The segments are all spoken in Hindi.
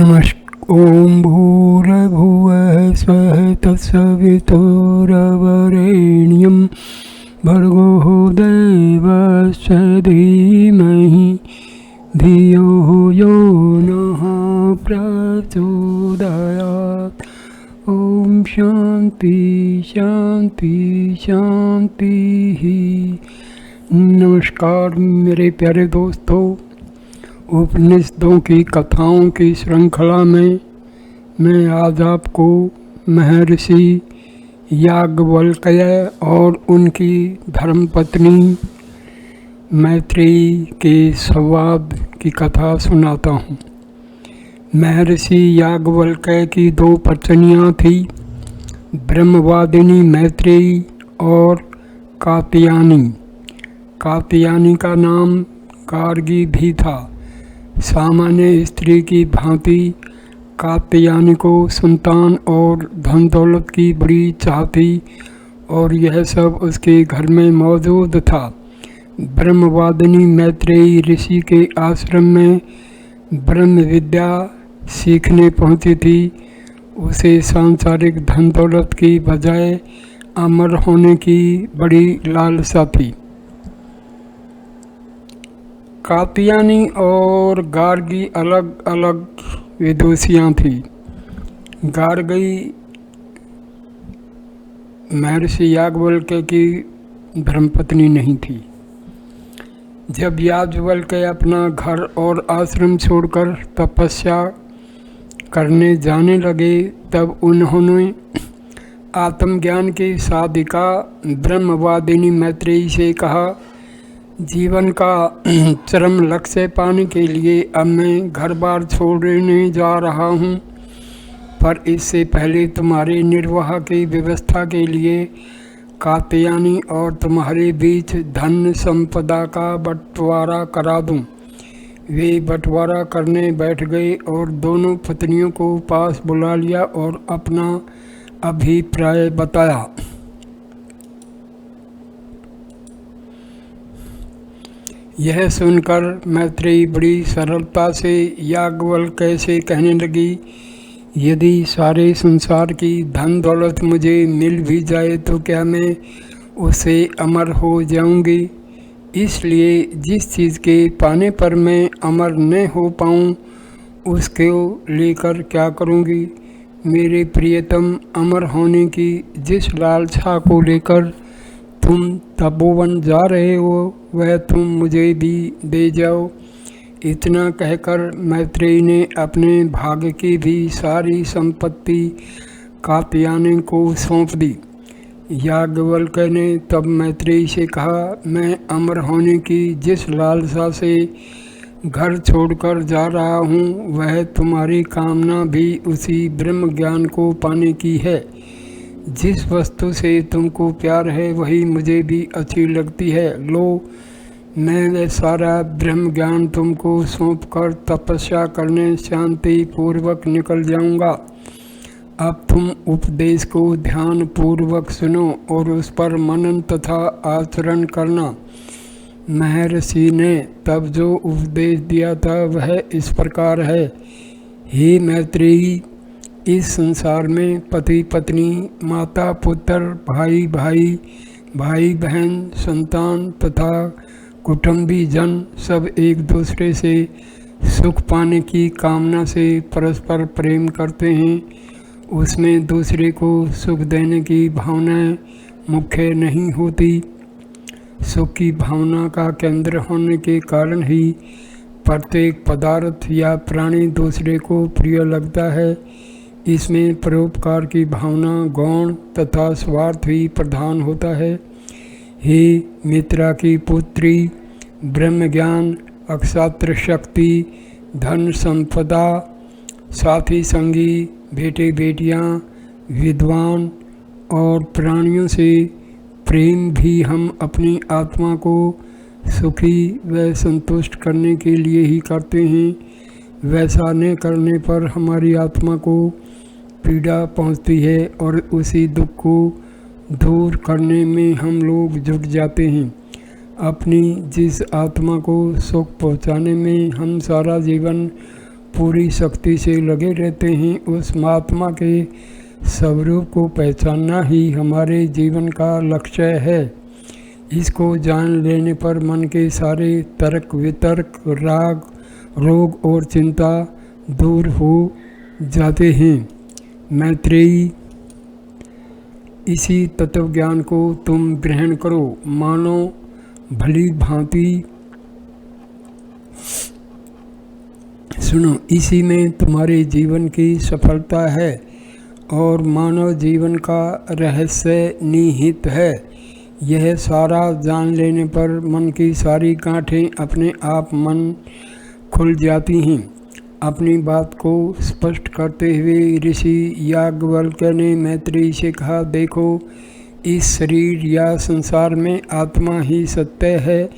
ॐ भूर्भुवः स्वः तत्सवितुर्वरेण्यं भर्गो देवस्य धीमहि धियो यो नः प्रचोदयात्। ओम शांति शांति शांति। नमस्कार मेरे प्यारे दोस्तों, उपनिषदों की कथाओं की श्रृंखला में मैं आज आपको महर्षि याज्ञवल्क्य और उनकी धर्मपत्नी मैत्रेयी के संवाद की कथा सुनाता हूँ। महर्षि याज्ञवल्क्य की दो पत्नियाँ थीं, ब्रह्मवादिनी मैत्रेयी और कात्यायनी। कात्यायनी का नाम गार्गी भी था। सामान्य स्त्री की भांति कात्यायनी को संतान और धन दौलत की बड़ी चाह थी और यह सब उसके घर में मौजूद था। ब्रह्मवादिनी मैत्रेयी ऋषि के आश्रम में ब्रह्म विद्या सीखने पहुंची थी। उसे सांसारिक धन दौलत की बजाय अमर होने की बड़ी लालसा थी। कात्यायनी और गार्गी अलग अलग विदुषियाँ थीं। गार्गी महर्षि याज्ञवल्क्य की धर्मपत्नी नहीं थी। जब याज्ञवल्क्य अपना घर और आश्रम छोड़कर तपस्या करने जाने लगे, तब उन्होंने आत्मज्ञान की साधिका ब्रह्मवादिनी मैत्रेयी से कहा, जीवन का चरम लक्ष्य पाने के लिए अब मैं घर बार छोड़ने जा रहा हूँ, पर इससे पहले तुम्हारे निर्वाह की व्यवस्था के लिए कात्यायनी और तुम्हारे बीच धन संपदा का बंटवारा करा दूँ। वे बंटवारा करने बैठ गए और दोनों पत्नियों को पास बुला लिया और अपना अभिप्राय बताया। यह सुनकर मैत्रेयी बड़ी सरलता से याज्ञवल्क्य से कहने लगी, यदि सारे संसार की धन दौलत मुझे मिल भी जाए तो क्या मैं उससे अमर हो जाऊंगी? इसलिए जिस चीज़ के पाने पर मैं अमर न हो पाऊँ उसको लेकर क्या करूंगी? मेरे प्रियतम, अमर होने की जिस लालसा को लेकर तुम तपोवन जा रहे हो वह तुम मुझे भी दे जाओ। इतना कहकर मैत्रेयी ने अपने भाग्य की भी सारी संपत्ति कात्यायनी को सौंप दी। याज्ञवल्क्य ने तब मैत्रेयी से कहा, मैं अमर होने की जिस लालसा से घर छोड़कर जा रहा हूँ वह तुम्हारी कामना भी उसी ब्रह्म ज्ञान को पाने की है। जिस वस्तु से तुमको प्यार है वही मुझे भी अच्छी लगती है। लो, मैं वह सारा ब्रह्म ज्ञान तुमको सौंप कर तपस्या करने शांति पूर्वक निकल जाऊंगा। अब तुम उपदेश को ध्यान पूर्वक सुनो और उस पर मनन तथा आचरण करना। महर्षि ने तब जो उपदेश दिया था वह इस प्रकार है। हे मैत्रेयी, इस संसार में पति पत्नी, माता पुत्र, भाई भाई, भाई बहन, संतान तथा कुटुंबी जन सब एक दूसरे से सुख पाने की कामना से परस्पर प्रेम करते हैं। उसमें दूसरे को सुख देने की भावना मुख्य नहीं होती। सुख की भावना का केंद्र होने के कारण ही प्रत्येक पदार्थ या प्राणी दूसरे को प्रिय लगता है। इसमें परोपकार की भावना, गौण तथा स्वार्थ ही प्रधान होता है। हे मित्रा की पुत्री, ब्रह्म ज्ञान, अक्षात्र शक्ति, धन संपदा, साथी संगी, बेटे बेटियां, विद्वान और प्राणियों से प्रेम भी हम अपनी आत्मा को सुखी व संतुष्ट करने के लिए ही करते हैं। वैसा न करने पर हमारी आत्मा को पीड़ा पहुंचती है और उसी दुख को दूर करने में हम लोग जुट जाते हैं। अपनी जिस आत्मा को सुख पहुंचाने में हम सारा जीवन पूरी शक्ति से लगे रहते हैं, उस महात्मा के स्वरूप को पहचानना ही हमारे जीवन का लक्ष्य है। इसको जान लेने पर मन के सारे तर्क वितर्क, राग, रोग और चिंता दूर हो जाते हैं। मैत्रेयी, इसी तत्व ज्ञान को तुम ग्रहण करो, मानो भली भांति सुनो, इसी में तुम्हारे जीवन की सफलता है और मानव जीवन का रहस्य निहित है। यह सारा जान लेने पर मन की सारी गांठें अपने आप मन खुल जाती हैं। अपनी बात को स्पष्ट करते हुए ऋषि याज्ञवल्क्य ने मैत्रेयी से कहा, देखो, इस शरीर या संसार में आत्मा ही सत्य है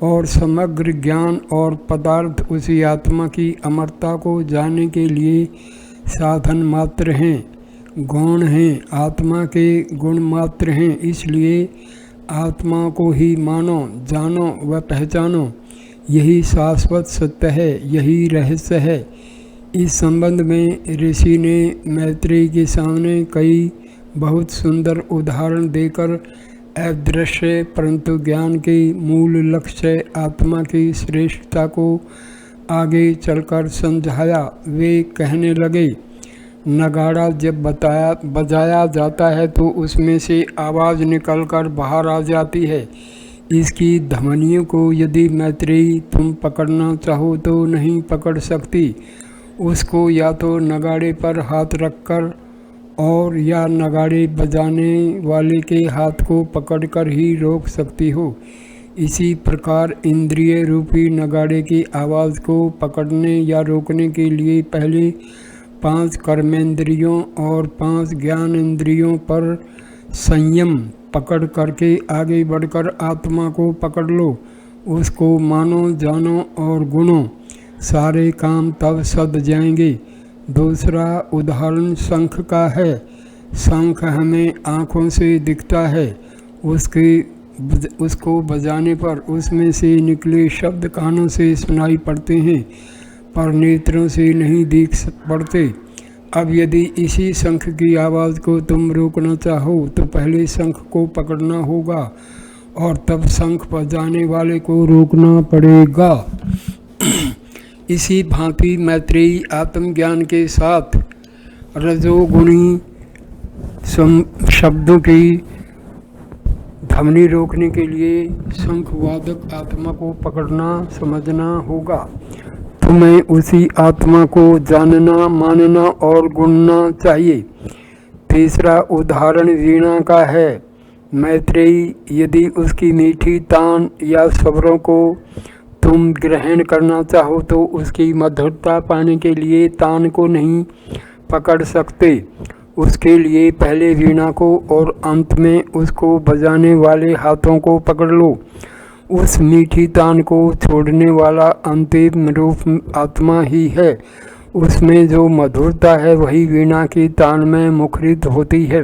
और समग्र ज्ञान और पदार्थ उसी आत्मा की अमरता को जानने के लिए साधन मात्र हैं, गौण हैं, आत्मा के गुण मात्र हैं। इसलिए आत्मा को ही मानो, जानो व पहचानो। यही शाश्वत सत्य है, यही रहस्य है। इस संबंध में ऋषि ने मैत्रेयी के सामने कई बहुत सुंदर उदाहरण देकर अदृश्य परंतु ज्ञान के मूल लक्ष्य आत्मा की श्रेष्ठता को आगे चलकर समझाया। वे कहने लगे, नगाड़ा जब बजाया जाता है तो उसमें से आवाज़ निकलकर बाहर आ जाती है। इसकी ध्वनियों को यदि मैत्रेयी तुम पकड़ना चाहो तो नहीं पकड़ सकती। उसको या तो नगाड़े पर हाथ रखकर और या नगाड़े बजाने वाले के हाथ को पकड़कर ही रोक सकती हो। इसी प्रकार इंद्रिय रूपी नगाड़े की आवाज़ को पकड़ने या रोकने के लिए पहले 5 कर्मेंद्रियों और 5 ज्ञानेंद्रियों पर संयम पकड़ करके आगे बढ़कर आत्मा को पकड़ लो। उसको मानो, जानो और गुणो, सारे काम तब सध जाएंगे। दूसरा उदाहरण शंख का है। शंख हमें आँखों से दिखता है, उसको बजाने पर उसमें से निकले शब्द कानों से सुनाई पड़ते हैं, पर नेत्रों से नहीं दिख पड़ते। अब यदि इसी शंख की आवाज़ को तुम रोकना चाहो तो पहले शंख को पकड़ना होगा और तब शंख बजाने वाले को रोकना पड़ेगा। इसी भांति मैत्रेयी आत्मज्ञान के साथ रजोगुणी शब्दों की ध्वनि रोकने के लिए शंखवादक आत्मा को पकड़ना समझना होगा। तुम्हें उसी आत्मा को जानना, मानना और गुणना चाहिए। तीसरा उदाहरण वीणा का है। मैत्रेयी, यदि उसकी मीठी तान या स्वरों को तुम ग्रहण करना चाहो तो उसकी मधुरता पाने के लिए तान को नहीं पकड़ सकते। उसके लिए पहले वीणा को और अंत में उसको बजाने वाले हाथों को पकड़ लो। उस मीठी तान को छोड़ने वाला अंतिम रूप आत्मा ही है। उसमें जो मधुरता है वही वीणा की तान में मुखरित होती है।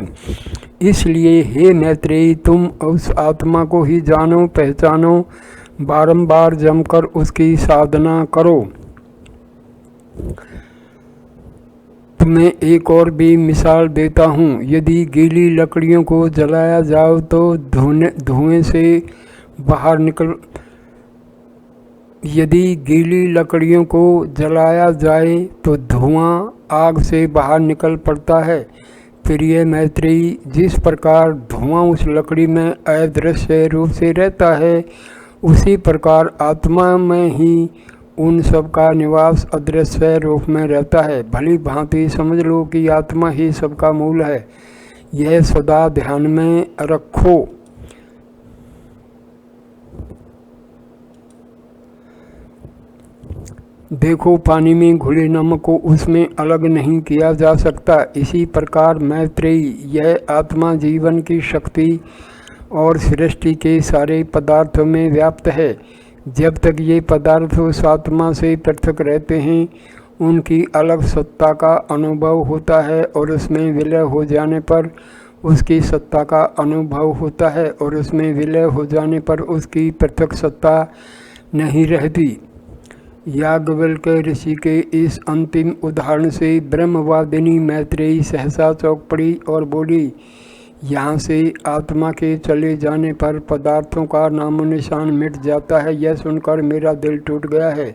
इसलिए हे मैत्रेयी, तुम उस आत्मा को ही जानो, पहचानो, बारंबार जमकर उसकी साधना करो। तुम्हें एक और भी मिसाल देता हूँ। यदि गीली लकड़ियों को जलाया जाओ तो धुएं से बाहर निकल यदि गीली लकड़ियों को जलाया जाए तो धुआं आग से बाहर निकल पड़ता है। प्रिय मैत्रेयी, जिस प्रकार धुआं उस लकड़ी में अदृश्य रूप से रहता है, उसी प्रकार आत्मा में ही उन सब का निवास अदृश्य रूप में रहता है। भली भांति समझ लो कि आत्मा ही सबका मूल है। यह सदा ध्यान में रखो। देखो, पानी में घुले नमक को उसमें अलग नहीं किया जा सकता। इसी प्रकार मैत्रेयी, यह आत्मा जीवन की शक्ति और सृष्टि के सारे पदार्थों में व्याप्त है। जब तक ये पदार्थ उस आत्मा से पृथक रहते हैं, उनकी अलग सत्ता का अनुभव होता है और उसमें विलय हो जाने पर उसकी सत्ता का अनुभव होता है और उसमें विलय हो जाने पर उसकी पृथक सत्ता नहीं रहती। याज्ञवल्क्य ऋषि के इस अंतिम उदाहरण से ब्रह्मवादिनी मैत्रेयी सहसा चौंक पड़ी और बोली, यहाँ से आत्मा के चले जाने पर पदार्थों का नामो निशान मिट जाता है। यह सुनकर मेरा दिल टूट गया है,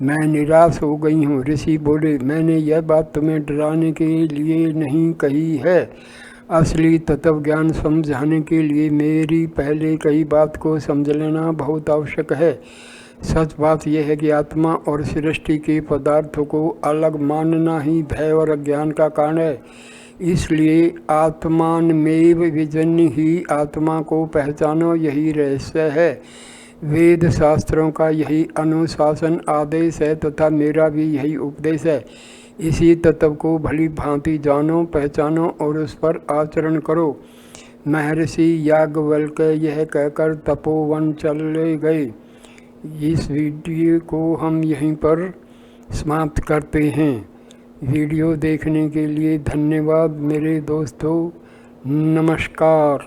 मैं निराश हो गई हूँ। ऋषि बोले, मैंने यह बात तुम्हें डराने के लिए नहीं कही है, असली तत्व ज्ञान समझाने के लिए मेरी पहले कही बात को समझ लेना बहुत आवश्यक है। सच बात यह है कि आत्मा और सृष्टि के पदार्थों को अलग मानना ही भय और अज्ञान का कारण है। इसलिए आत्मानमेव विजन्य ही आत्मा को पहचानो, यही रहस्य है। वेद शास्त्रों का यही अनुशासन आदेश है तथा मेरा भी यही उपदेश है। इसी तत्व को भली भांति जानो, पहचानो और उस पर आचरण करो। महर्षि याज्ञवल्क्य यह कहकर तपोवन चले गए। इस वीडियो को हम यहीं पर समाप्त करते हैं। वीडियो देखने के लिए धन्यवाद मेरे दोस्तों, नमस्कार।